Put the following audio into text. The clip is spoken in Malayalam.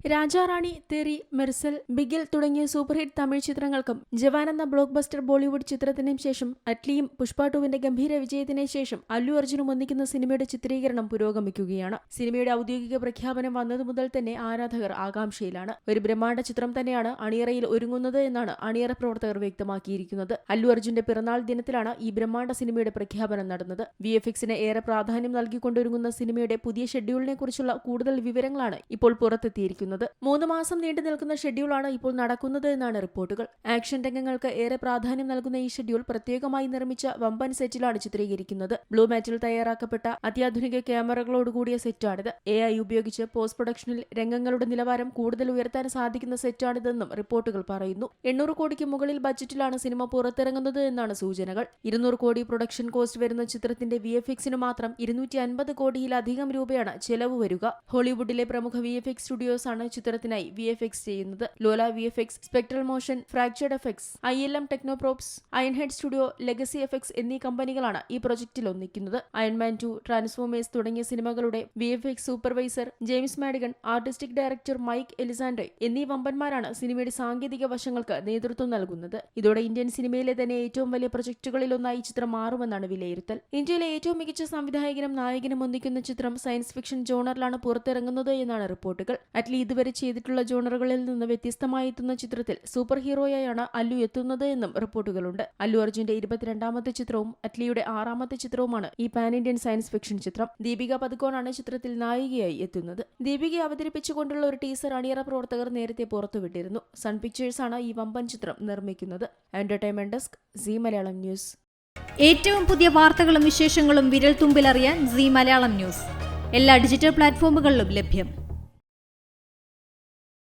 രാജാറാണി, തെറി, മെർസൽ, ബിഗിൽ തുടങ്ങിയ സൂപ്പർ ഹിറ്റ് തമിഴ് ചിത്രങ്ങൾക്കും ജവാൻ എന്ന ബ്ലോക്ക് ബസ്റ്റർ ബോളിവുഡ് ചിത്രത്തിനും ശേഷം അറ്റ്ലിയും പുഷ്പ 2 ഗംഭീര വിജയത്തിന് ശേഷം അല്ലു അർജുനും ഒന്നിക്കുന്ന സിനിമയുടെ ചിത്രീകരണം പുരോഗമിക്കുകയാണ്. സിനിമയുടെ ഔദ്യോഗിക പ്രഖ്യാപനം വന്നതു മുതൽ തന്നെ ആരാധകർ ആകാംക്ഷയിലാണ്. ഒരു ബ്രഹ്മാണ്ഡ ചിത്രം തന്നെയാണ് അണിയറയിൽ ഒരുങ്ങുന്നത് എന്നാണ് അണിയറ പ്രവർത്തകർ വ്യക്തമാക്കിയിരിക്കുന്നത്. അല്ലു അർജുന്റെ പിറന്നാൾ ദിനത്തിലാണ് ഈ ബ്രഹ്മാണ്ഡ സിനിമയുടെ പ്രഖ്യാപനം നടന്നത്. VFXന് ഏറെ പ്രാധാന്യം നൽകിക്കൊണ്ടൊരുങ്ങുന്ന സിനിമയുടെ പുതിയ ഷെഡ്യൂളിനെ കുറിച്ചുള്ള കൂടുതൽ വിവരങ്ങളാണ് ഇപ്പോൾ പുറത്തെത്തിയിരിക്കുന്നത്. 3 മാസം നീണ്ടു നിൽക്കുന്ന ഷെഡ്യൂളാണ് ഇപ്പോൾ നടക്കുന്നത് എന്നാണ് റിപ്പോർട്ടുകൾ. ആക്ഷൻ രംഗങ്ങൾക്ക് ഏറെ പ്രാധാന്യം നൽകുന്ന ഈ ഷെഡ്യൂൾ പ്രത്യേകമായി നിർമ്മിച്ച വമ്പൻ സെറ്റിലാണ് ചിത്രീകരിക്കുന്നത്. ബ്ലൂ മാറ്റിൽ തയ്യാറാക്കപ്പെട്ട അത്യാധുനിക ക്യാമറകളോടുകൂടിയ സെറ്റാണിത്. AI ഉപയോഗിച്ച് പോസ്റ്റ് പ്രൊഡക്ഷനിൽ രംഗങ്ങളുടെ നിലവാരം കൂടുതൽ ഉയർത്താൻ സാധിക്കുന്ന സെറ്റാണിതെന്നും റിപ്പോർട്ടുകൾ പറയുന്നു. 800 കോടിക്ക് മുകളിൽ ബജറ്റിലാണ് സിനിമ പുറത്തിറങ്ങുന്നത് എന്നാണ് സൂചനകൾ. 200 കോടി പ്രൊഡക്ഷൻ കോസ്റ്റ് വരുന്ന ചിത്രത്തിന്റെ VFXന് മാത്രം 250 കോടിയിലധികം രൂപയാണ് ചെലവ് വരിക. ഹോളിവുഡിലെ പ്രമുഖ VFX സ്റ്റുഡിയോസാണ് ചിത്രത്തിനായി VFX ചെയ്യുന്നത്. Lola VFX, spectral motion, fractured effects, ILM Technoprops, Ironhead studio, legacy effects എന്നീ കമ്പനികളാണ് ഈ പ്രൊജക്ടിൽ ഒന്നിക്കുന്നത്. അയൺമാൻ 2, ട്രാൻസ്ഫോമേഴ്സ് തുടങ്ങിയ സിനിമകളുടെ VFX supervisor James Madigan, artistic director Mike Elizalde എന്നീ വമ്പന്മാരാണ് സിനിമയുടെ സാങ്കേതിക വശങ്ങൾക്ക് നേതൃത്വം നൽകുന്നത്. ഇതോടെ ഇന്ത്യൻ സിനിമയിലെ തന്നെ ഏറ്റവും വലിയ പ്രൊജക്ടുകളിലൊന്നായി ചിത്രം മാറുമെന്നാണ് വിലയിരുത്തൽ. ഇന്ത്യയിലെ ഏറ്റവും മികച്ച സംവിധായകനും നായകനും ഒന്നിക്കുന്ന ചിത്രം സയൻസ് ഫിക്ഷൻ ജോണറിലാണ് പുറത്തിറങ്ങുന്നത് എന്നാണ് റിപ്പോർട്ടുകൾ. അറ്റ്ലി ഇതുവരെ ചെയ്തിട്ടുള്ള ജോണറുകളിൽ നിന്ന് വ്യത്യസ്തമായി എത്തുന്ന ചിത്രത്തിൽ സൂപ്പർ ഹീറോയായാണ് അല്ലു എത്തുന്നത് എന്നും റിപ്പോർട്ടുകളുണ്ട്. അല്ലു അർജുന്റെ 22ാമത്തെ ചിത്രവും അറ്റ്ലിയുടെ 6ാമത്തെ ചിത്രവുമാണ് ഈ പാൻ ഇന്ത്യൻ സയൻസ് ഫിക്ഷൻ ചിത്രം. ദീപിക പദുക്കോണാണ് ചിത്രത്തിൽ നായികയായി എത്തുന്നത്. ദീപികയെ അവതരിപ്പിച്ചുകൊണ്ടുള്ള ഒരു ടീസർ അണിയറ പ്രവർത്തകർ നേരത്തെ പുറത്തുവിട്ടിരുന്നു. സൺ പിക്ചേഴ്സ് ആണ് ഈ വമ്പൻ ചിത്രം നിർമ്മിക്കുന്നത്. Entertainment desk, Zee Malayalam news. ഏറ്റവും പുതിയ വാർത്തകളും വിശേഷങ്ങളും വിരൽ തുമ്പിലറിയാൻ സീ മലയാളം ന്യൂസ് എല്ലാ ഡിജിറ്റൽ പ്ലാറ്റ്ഫോമുകളിലും ലഭ്യം.